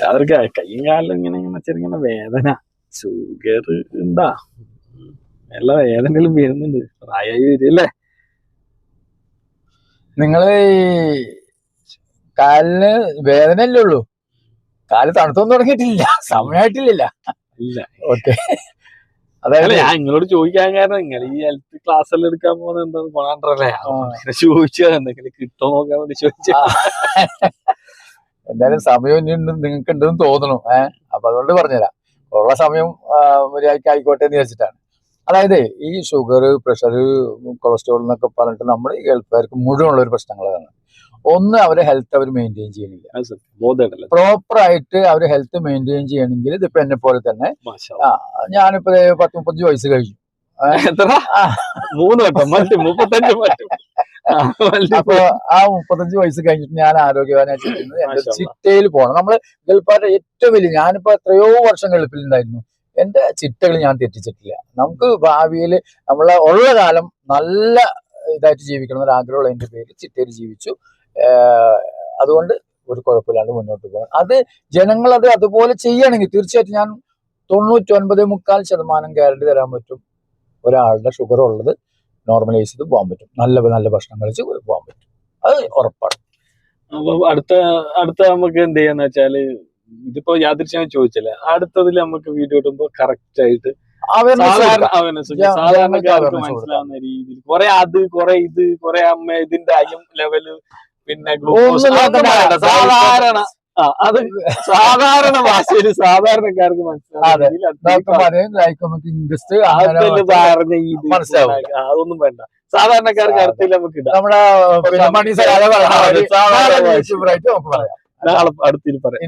അവർക്ക് കൈയും കാലിലും ഇങ്ങനെ ചെറിയ വേദന ഷുഗർ ഉണ്ടാ എല്ലാ വേദനകളും വരുന്നുണ്ട് പ്രായമായി വരില്ലേ. നിങ്ങള് കാലിന് വേദനയല്ലേ ഉള്ളൂ, കാല് തണുത്തൊന്നും തുടങ്ങിയിട്ടില്ല, സമയമായിട്ടില്ല. ഇല്ല ഓക്കെ. അതായത് ഞാൻ നിങ്ങളോട് ചോദിക്കാൻ കാരണം നിങ്ങൾ ഈ ഹെൽത്ത് ക്ലാസ് എല്ലാം എടുക്കാൻ പോകുന്നത് എന്താന്ന് പോണല്ലേ ചോദിച്ചാ എന്തെങ്കിലും കിട്ടോ നോക്കാൻ വേണ്ടി ചോദിച്ചാ. എന്തായാലും സമയം ഇനി നിങ്ങൾക്ക് ഉണ്ടെന്ന് തോന്നണു. അപ്പൊ അതുകൊണ്ട് പറഞ്ഞുതരാം, ഉള്ള സമയം മര്യാദയ്ക്ക് ആയിക്കോട്ടെ എന്ന് വിചാരിച്ചിട്ടാണ്. അതായത് ഈ ഷുഗർ, പ്രഷർ, കൊളസ്ട്രോൾ എന്നൊക്കെ പറഞ്ഞിട്ട് നമ്മുടെ ഈ ഗൾഫുകാർക്ക് മുഴുവനുള്ള ഒരു പ്രശ്നങ്ങളാണ്. ഒന്ന്, അവരെ ഹെൽത്ത് അവർ മെയിൻറ്റെയിൻ ചെയ്യണില്ല. പ്രോപ്പർ ആയിട്ട് അവർ ഹെൽത്ത് മെയിൻറ്റെയിൻ ചെയ്യണമെങ്കിൽ ഇതിപ്പോ എന്നെ പോലെ തന്നെ ഞാനിപ്പോ 10-35 വയസ്സ് കഴിഞ്ഞു. അപ്പൊ ആ 35 വയസ്സ് കഴിഞ്ഞിട്ട് ഞാൻ ആരോഗ്യവാനായിട്ടിരിക്കുന്നത് എന്റെ ചിട്ടയിൽ പോകണം. നമ്മള് ഗൾഫുകാരുടെ ഏറ്റവും വലിയ, ഞാനിപ്പോ എത്രയോ വർഷം ഗൾഫിലുണ്ടായിരുന്നു, എന്റെ ചിട്ടകൾ ഞാൻ തെറ്റിച്ചിട്ടില്ല. നമുക്ക് ഭാവിയിൽ നമ്മളെ ഉള്ള കാലം നല്ല ഇതായിട്ട് ജീവിക്കണം എന്നൊരാഗ്രഹമുള്ളതിന്റെ പേരിൽ ചിട്ടയിൽ ജീവിച്ചു. അതുകൊണ്ട് ഒരു കുഴപ്പമില്ലാണ്ട് മുന്നോട്ട് പോകാൻ, അത് ജനങ്ങൾ അത് അതുപോലെ ചെയ്യണമെങ്കിൽ തീർച്ചയായിട്ടും ഞാൻ 99.4% ഗ്യാരണ്ടി തരാൻ പറ്റും. ഒരാളുടെ ഷുഗർ ഉള്ളത് നോർമലൈസ് ചെയ്ത് പോകാൻ പറ്റും, നല്ല നല്ല ഭക്ഷണം കഴിച്ച് പോകാൻ പറ്റും, അത് ഉറപ്പാണ്. അപ്പൊ അടുത്ത നമുക്ക് എന്ത് ചെയ്യാന്ന് വെച്ചാല്, ഇതിപ്പോ യാദൃശ്യം ചോദിച്ചല്ലേ, അടുത്തതിൽ നമുക്ക് വീഡിയോ ഇടുമ്പോ കറക്റ്റ് ആയിട്ട് സാധാരണക്കാർക്ക് മനസ്സിലാവുന്ന രീതിയിൽ കുറെ അത് കുറെ ഇത് കുറെ അമ്മ ഇതിന്റെ അയം ലെവല് പിന്നെ ഗ്ലൂക്കോസ് സാധാരണ അത് സാധാരണ ഭാഷയിൽ സാധാരണക്കാർക്ക് അതൊന്നും വേണ്ട. സാധാരണക്കാർക്ക് അടുത്തിൽ നമുക്ക് നാളെ അടുത്തിൽ പറയാം.